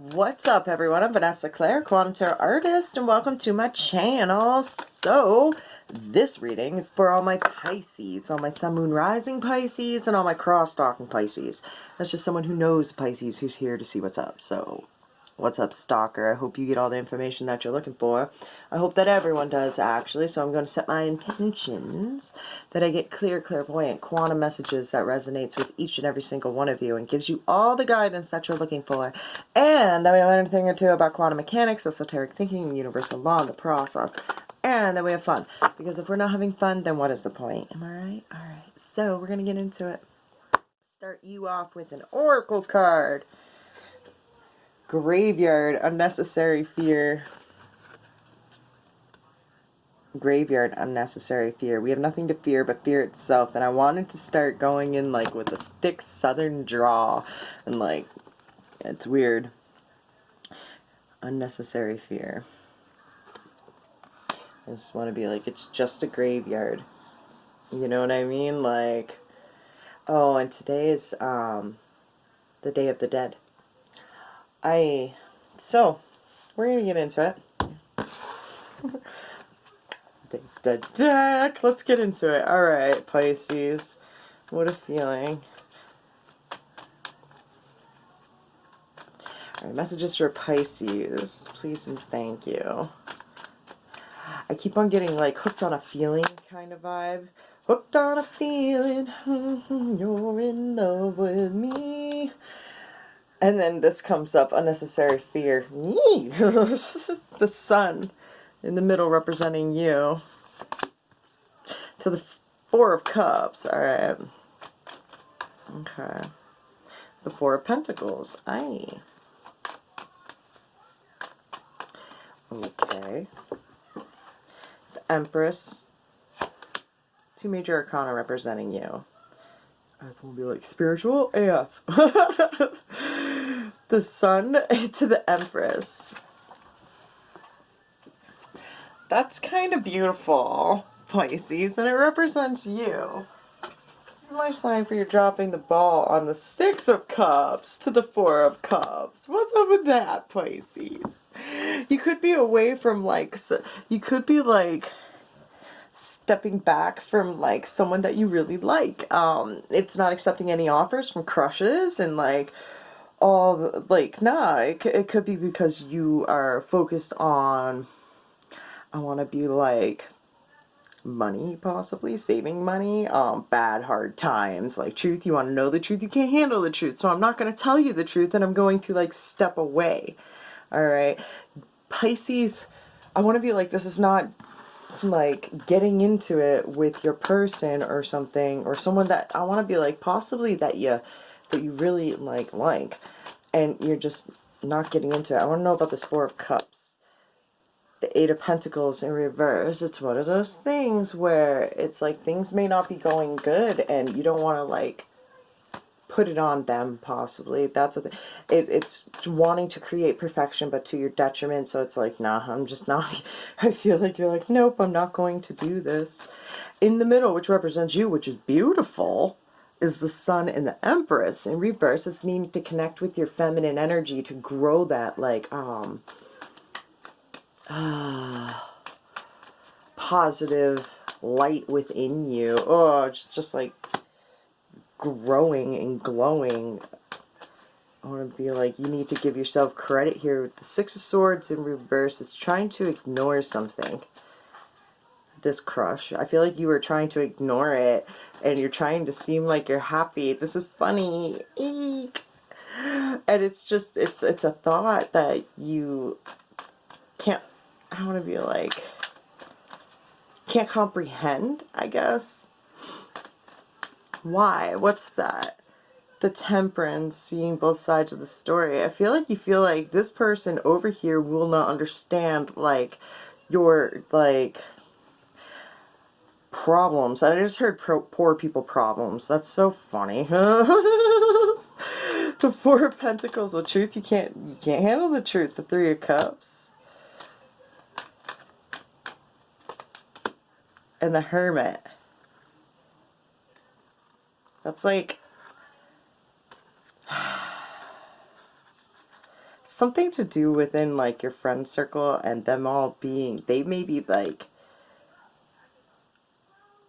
What's up, everyone? I'm Vanessa Claire, Quantum Tarot Artist, and welcome to my channel. So, this reading is for all my Pisces, all my Sun, Moon, Rising Pisces, and all my cross-stalking Pisces. That's just someone who knows Pisces who's here to see what's up. So, what's up, stalker? I hope you get all the information that you're looking for. I hope that everyone does, actually. So I'm going to set my intentions that I get clear, clairvoyant, quantum messages that resonates with each and every single one of you and gives you all the guidance that you're looking for. And then we learn a thing or two about quantum mechanics, esoteric thinking, universal law, and the process. And then we have fun. Because if we're not having fun, then what is the point? Am I right? Alright. So we're going to get into it. Start you off with an oracle card. Graveyard, unnecessary fear. Graveyard, unnecessary fear. We have nothing to fear but fear itself. And I wanted to start going in like with a thick southern drawl. And like, it's weird. Unnecessary fear. I just want to be like, it's just a graveyard. You know what I mean? Like, oh, and today is the Day of the Dead. So, we're going to get into it. The deck. Let's get into it. Alright, Pisces. What a feeling. Alright, messages for Pisces. Please and thank you. I keep on getting like hooked on a feeling kind of vibe. Hooked on a feeling. You're in love with me. And then this comes up, unnecessary fear. The sun in the middle representing you. To the Four of Cups. Alright. Okay. The Four of Pentacles. Aye. Okay. The Empress. Two major arcana representing you. Earth will be like spiritual AF. The Sun to the Empress. That's kind of beautiful, Pisces, and it represents you. This is my sign for you dropping the ball on the Six of Cups to the Four of Cups. What's up with that, Pisces? You could be away from like, you could be like stepping back from like someone that you really like. It's not accepting any offers from crushes and like all like, nah, it could be because you are focused on, I want to be like money, possibly saving money, bad hard times, like truth, you want to know the truth, you can't handle the truth, so I'm not going to tell you the truth and I'm going to like step away. All right, Pisces, I want to be like, this is not like getting into it with your person or something, or someone that I want to be like possibly that you really like, and you're just not getting into it. I want to know about this Four of Cups. The Eight of Pentacles in reverse. It's one of those things where it's like things may not be going good and you don't want to like put it on them, possibly. That's a it's wanting to create perfection but to your detriment, so it's like, nah, I'm just not. I feel like you're like, nope, I'm not going to do this. In the middle, which represents you, which is beautiful, is the Sun and the Empress. In reverse, it's needing to connect with your feminine energy to grow that like positive light within you. Oh, just like growing and glowing. I want to be like, you need to give yourself credit here with the Six of Swords in reverse. It's trying to ignore something. This crush. I feel like you were trying to ignore it and you're trying to seem like you're happy. This is funny. Eek. And it's just, it's a thought that you can't, I want to be like, can't comprehend, I guess. Why? What's that? The Temperance, seeing both sides of the story. I feel like you feel like this person over here will not understand like your like problems. I just heard poor people problems. That's so funny. The Four of Pentacles, the truth, you can't handle the truth. The Three of Cups. And the Hermit. That's like something to do within, like, your friend circle and them all being, they may be, like,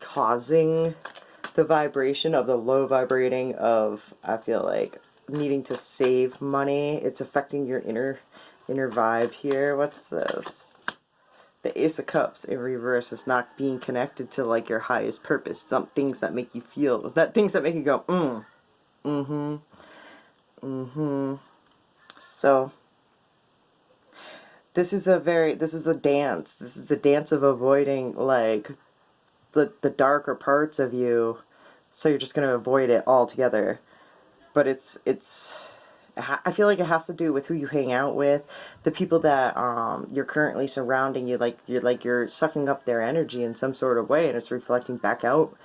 causing the vibration of the low vibrating of, I feel like, needing to save money. It's affecting your inner vibe here. What's this? The Ace of Cups in reverse is not being connected to, like, your highest purpose. Some things that make you feel, things that make you go, So, this is a dance. This is a dance of avoiding, like, the darker parts of you. So you're just going to avoid it altogether. But I feel like it has to do with who you hang out with, the people that you're currently surrounding you. You're sucking up their energy in some sort of way, and it's reflecting back out.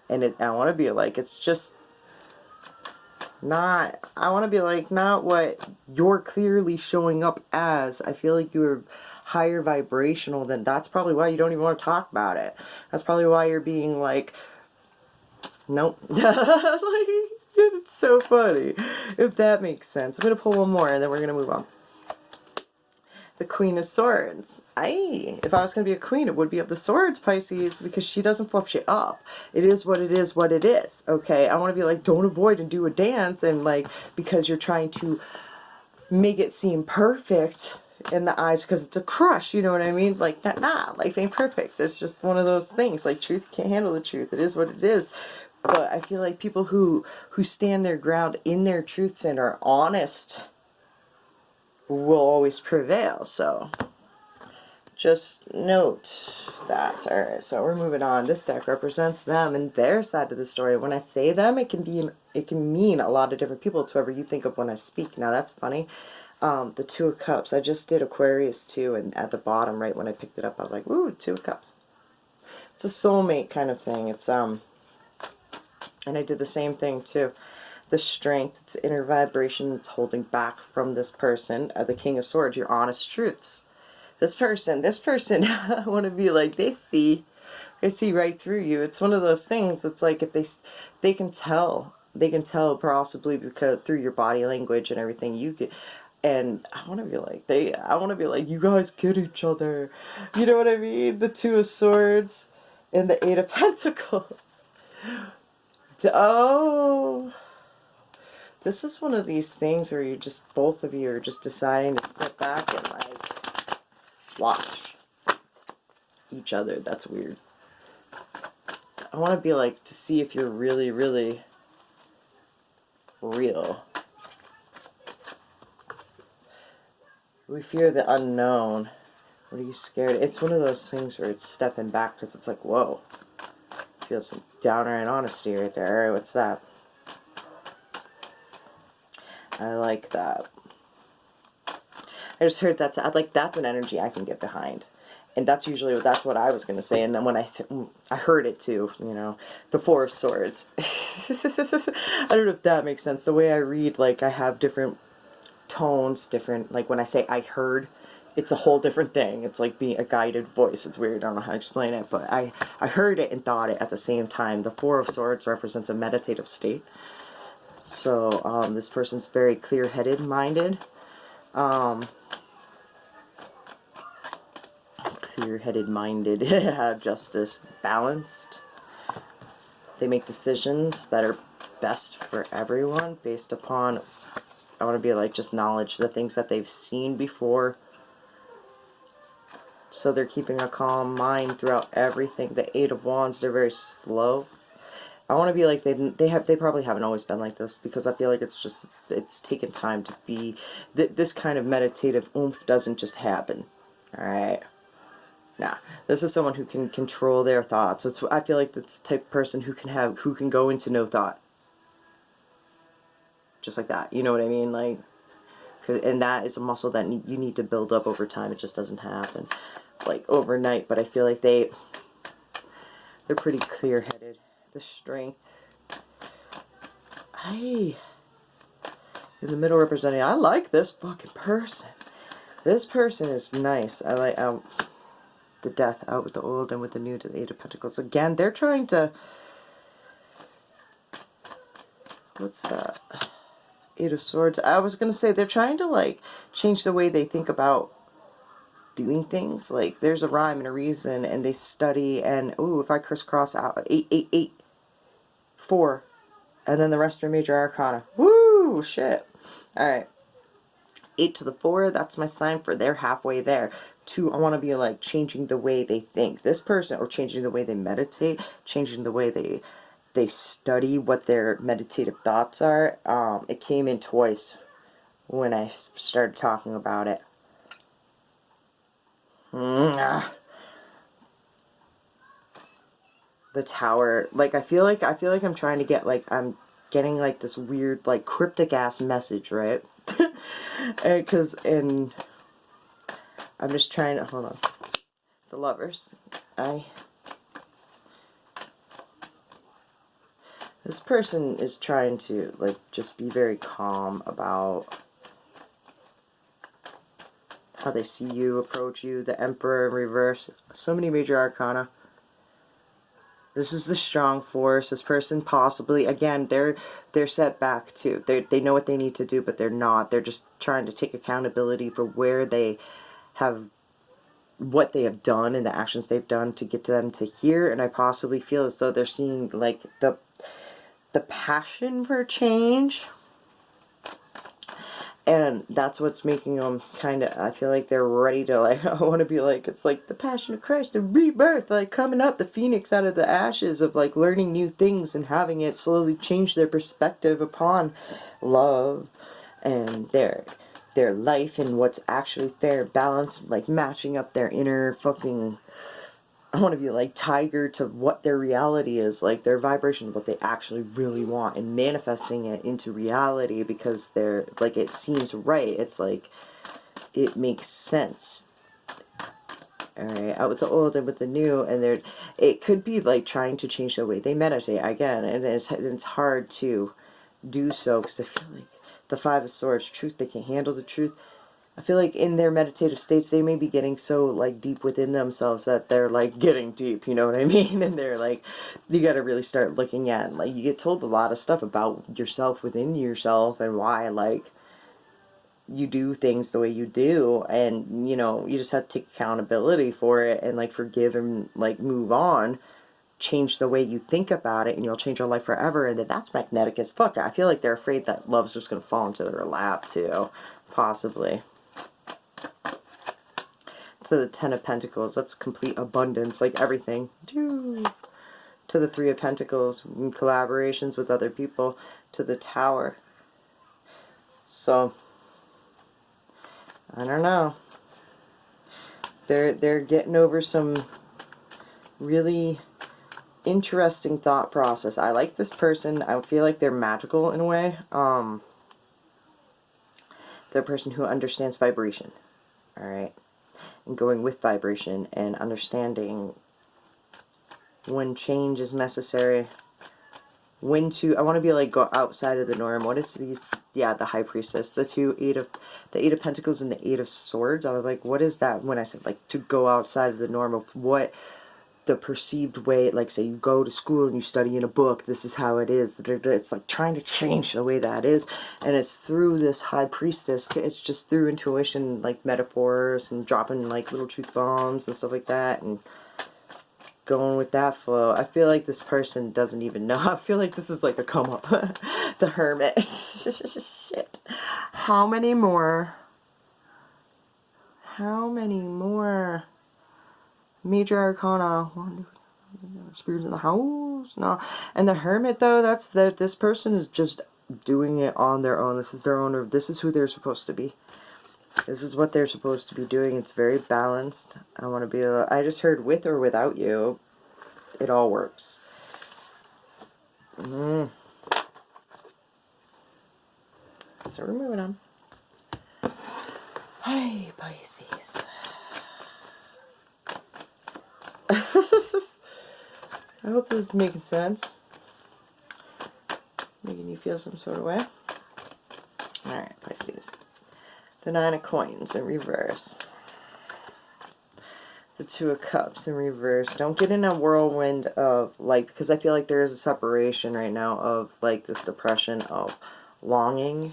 And I want to be like, it's just not. I want to be like, not what you're clearly showing up as. I feel like you're higher vibrational than. That's probably why you don't even want to talk about it. That's probably why you're being like, nope. Like, it's so funny, if that makes sense. I'm going to pull one more and then we're going to move on. The Queen of Swords. If I was going to be a queen, it would be of the swords, Pisces, because she doesn't fluff shit up. It is what it is, what it is, okay? I want to be like, don't avoid and do a dance, and like, because you're trying to make it seem perfect in the eyes, because it's a crush, you know what I mean? Like, nah, life ain't perfect. It's just one of those things. Like, truth can't handle the truth. It is what it is. But I feel like people who stand their ground in their truths and are honest will always prevail. So just note that. Alright, so we're moving on. This deck represents them and their side of the story. When I say them, it can mean a lot of different people. It's whoever you think of when I speak. Now that's funny. The Two of Cups. I just did Aquarius too, and at the bottom, right when I picked it up, I was like, ooh, Two of Cups. It's a soulmate kind of thing. It's and I did the same thing too. The Strength, it's inner vibration that's holding back from this person. The King of Swords, your honest truths. This person, I want to be like, they see right through you. It's one of those things. It's like, if they can tell possibly because through your body language and everything you get. And I want to be like, you guys get each other. You know what I mean? The Two of Swords and the Eight of Pentacles. Oh, this is one of these things where both of you are just deciding to sit back and like watch each other. That's weird. I want to be like, to see if you're really, really real. We fear the unknown. What are you scared? It's one of those things where it's stepping back because it's like, whoa. Feel some downright honesty right there. Alright, what's that? I like that. I just heard that's an energy I can get behind. And that's what I was going to say. And then when I heard it too, you know, the Four of Swords. I don't know if that makes sense. The way I read, like, I have different tones, like when I say I heard, it's a whole different thing. It's like being a guided voice. It's weird. I don't know how to explain it, but I heard it and thought it at the same time. The Four of Swords represents a meditative state. So this person's very clear-headed, minded. Clear-headed, minded. Justice, balanced. They make decisions that are best for everyone based upon, I want to be like, just knowledge, the things that they've seen before. So they're keeping a calm mind throughout everything. The Eight of Wands, they're very slow. I want to be like, they probably haven't always been like this, because I feel like it's taken time to be, this kind of meditative oomph doesn't just happen. Alright? Nah. This is someone who can control their thoughts. I feel like that's the type of person who can go into no thought. Just like that. You know what I mean? Like, and that is a muscle that you need to build up over time. It just doesn't happen like overnight, but I feel like they're pretty clear-headed. The Strength. In the middle representing, I like this fucking person. This person is nice. I like the Death, out with the old and with the new, to the Eight of Pentacles. Again, they're trying to, what's that? Eight of Swords. I was going to say they're trying to, like, change the way they think about doing things. Like, there's a rhyme and a reason, and they study, and, ooh, if I crisscross out, 8, 8, 8, 4, and then the rest are major arcana. Woo, shit. Alright. 8 to the 4, that's my sign for they're halfway there. 2, I want to be, like, changing the way they think. This person, or changing the way they meditate, changing the way they study what their meditative thoughts are. It came in twice when I started talking about it. The Tower. Like, I feel like I'm trying to get, like, I'm getting, like, this weird, like, cryptic ass message, right? Because I'm just trying to, hold on. The Lovers. This person is trying to, like, just be very calm about how they see you, approach you. The Emperor in reverse. So many major arcana. This is the strong force. This person possibly, again, they're set back too. They know what they need to do, but they're not. They're just trying to take accountability for where they have, what they have done and the actions they've done to get to them to here. And I possibly feel as though they're seeing, like, the passion for change. And that's what's making them kind of, I feel like they're ready to, like, I want to be like, it's like the passion of Christ, the rebirth, like coming up, the phoenix out of the ashes of, like, learning new things and having it slowly change their perspective upon love and their life and what's actually fair, balance, like matching up their inner fucking, I want to be like tiger to what their reality is, like their vibration, what they actually really want, and manifesting it into reality because they're like, it seems right. It's like, it makes sense. Alright, out with the old and with the new, and it could be like trying to change the way they meditate again, and it's hard to do so because I feel like the Five of Swords, truth, they can handle the truth. I feel like in their meditative states, they may be getting so, like, deep within themselves that they're, like, getting deep, you know what I mean? And they're, like, you gotta really start looking at, like, you get told a lot of stuff about yourself within yourself and why, like, you do things the way you do. And, you know, you just have to take accountability for it and, like, forgive and, like, move on. Change the way you think about it, and you'll change your life forever. And then that's magnetic as fuck. I feel like they're afraid that love's just gonna fall into their lap, too. Possibly. To the Ten of Pentacles, that's complete abundance, like everything. To the Three of Pentacles, collaborations with other people. To the Tower. So, I don't know. They're getting over some really interesting thought process. I like this person. I feel like they're magical in a way. They're a person who understands vibration. Alright. And going with vibration and understanding when change is necessary, when to, I want to be like, go outside of the norm. What is these? Yeah, the High Priestess, the Eight of Pentacles and the Eight of Swords. I was like, what is that? When I said, like, to go outside of the norm of what the perceived way, like, say you go to school and you study in a book, this is how it is. It's like trying to change the way that is, and it's through this High Priestess. It's just through intuition, like metaphors and dropping like little truth bombs and stuff like that, and going with that flow. I feel like this person doesn't even know. I feel like this is like a come up. The Hermit. Shit. How many more? How many more? Major Arcana, Spirits in the House, no. And the Hermit, though, that's that. This person is just doing it on their own. This is their own. This is who they're supposed to be. This is what they're supposed to be doing. It's very balanced. I want to be. I just heard with or without you, it all works. So we're moving on. Hi, Pisces. I hope this is making sense. Making you feel some sort of way. Alright, Pisces. The Nine of Coins in reverse. The Two of Cups in reverse. Don't get in a whirlwind of, like, because I feel like there is a separation right now of, like, this depression of longing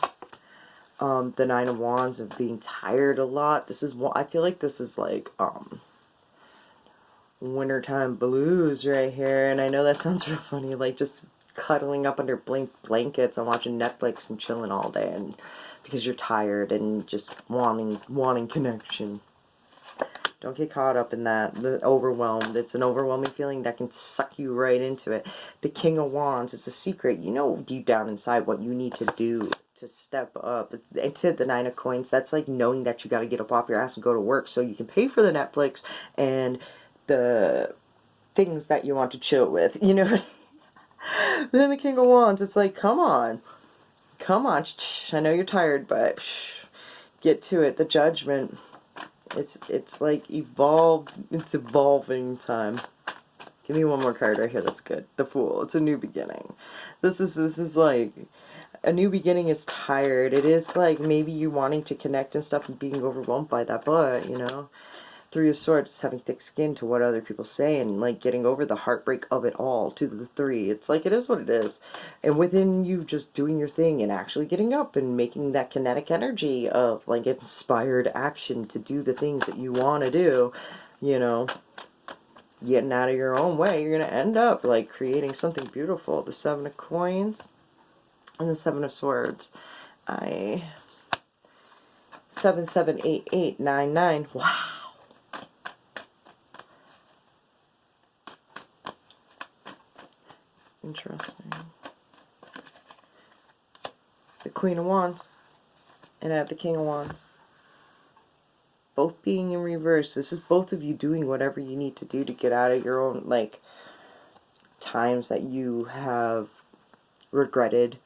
The Nine of Wands of being tired a lot. This is I feel like this is like wintertime blues right here. And I know that sounds real funny, like just cuddling up under blankets and watching Netflix and chilling all day, and because you're tired and just wanting connection. Don't get caught up in that. The overwhelmed. It's an overwhelming feeling that can suck you right into it. The King of Wands. It's a secret. You know deep down inside what you need to do to step up. It's to the Nine of Coins. That's like knowing that you got to get up off your ass and go to work so you can pay for the Netflix and the things that you want to chill with. You know. Then the King of Wands. It's like, come on. Come on. I know you're tired, but get to it. The Judgment. It's like it's evolving time. Give me one more card right here that's good. The Fool. It's a new beginning. This is like a new beginning is tired. It is like maybe you wanting to connect and stuff and being overwhelmed by that, but you know, Three of Swords is having thick skin to what other people say and like getting over the heartbreak of it all to the Three. It's like it is what it is. And within you just doing your thing and actually getting up and making that kinetic energy of like inspired action to do the things that you want to do, you know, getting out of your own way, you're going to end up like creating something beautiful. The Seven of Coins and the Seven of Swords. 778899. Wow. Interesting. The Queen of Wands and I have the King of Wands. Both being in reverse. This is both of you doing whatever you need to do to get out of your own, like, times that you have regretted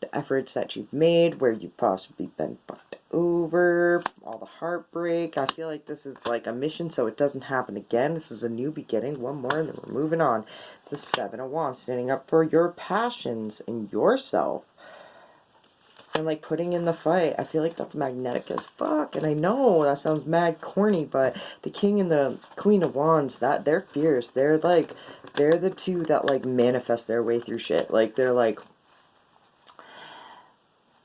the efforts that you've made, where you've possibly been fucked over, all the heartbreak. I feel like this is like a mission so it doesn't happen again. This is a new beginning. One more and then we're moving on. The Seven of Wands, standing up for your passions and yourself. And like putting in the fight. I feel like that's magnetic as fuck. And I know that sounds mad corny, but the King and the Queen of Wands, that they're fierce. They're the two that like manifest their way through shit. Like they're like,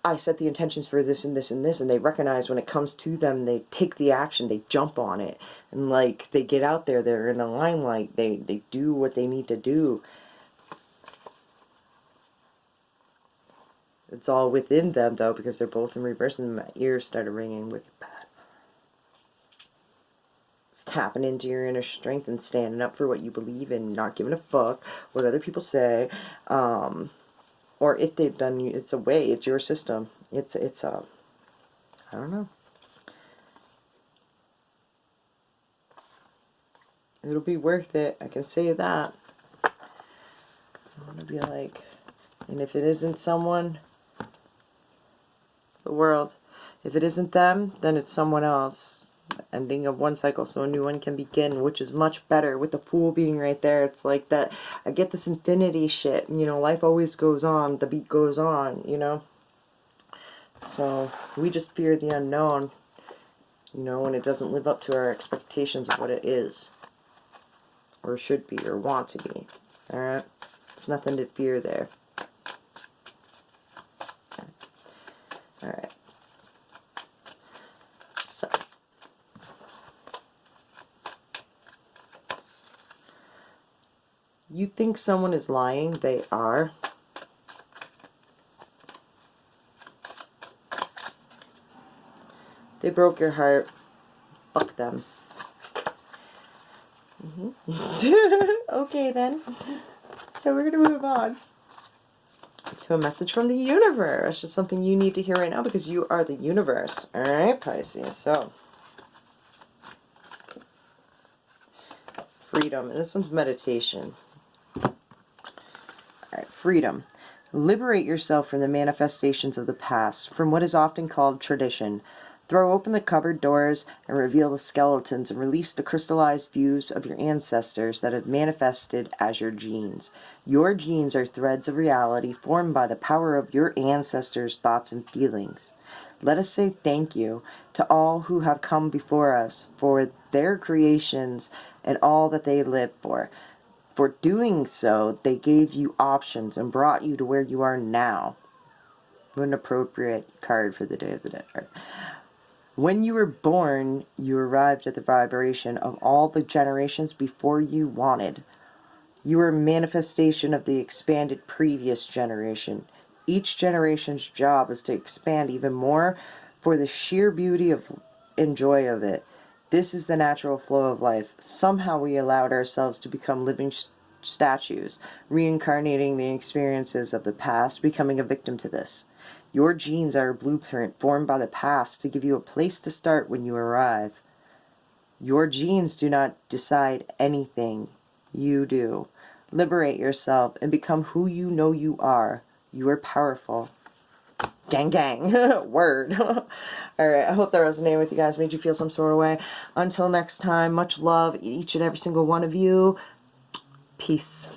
I set the intentions for this and this and this, and they recognize when it comes to them, they take the action, they jump on it, and like they get out there, they're in the limelight, they do what they need to do. It's all within them though, because they're both in reverse, and my ears started ringing wicked bad. It's tapping into your inner strength and standing up for what you believe in, not giving a fuck what other people say. Or if they've done you, it's a way, it's your system. It's I don't know. It'll be worth it, I can say that. I want to be like, and if it isn't someone, the world, if it isn't them, then it's someone else. Ending of one cycle so a new one can begin, which is much better with the Fool being right there. It's like that, I get this infinity shit, you know, life always goes on, the beat goes on, you know. So we just fear the unknown, you know, when it doesn't live up to our expectations of what it is or should be or want to be. Alright, there's nothing to fear there. Alright, so you think someone is lying, they are. They broke your heart. Fuck them. Okay then. So we're going to move on to a message from the universe. Just something you need to hear right now because you are the universe. Alright, Pisces. So, freedom. And this one's meditation. Alright, freedom. Liberate yourself from the manifestations of the past, from what is often called tradition. Throw open the cupboard doors and reveal the skeletons and release the crystallized views of your ancestors that have manifested as your genes. Your genes are threads of reality formed by the power of your ancestors' thoughts and feelings. Let us say thank you to all who have come before us for their creations and all that they lived for. For doing so, they gave you options and brought you to where you are now. What an appropriate card for the Day of the Dead. When you were born, you arrived at the vibration of all the generations before you wanted. You are a manifestation of the expanded previous generation. Each generation's job is to expand even more for the sheer beauty of and joy of it. This is the natural flow of life. Somehow we allowed ourselves to become living statues, reincarnating the experiences of the past, becoming a victim to this. Your genes are a blueprint formed by the past to give you a place to start when you arrive. Your genes do not decide anything. You do. Liberate yourself and become who you know you are. You are powerful. Gang, gang. Word. Alright, I hope that resonated with you guys, made you feel some sort of way. Until next time, much love, each and every single one of you. Peace.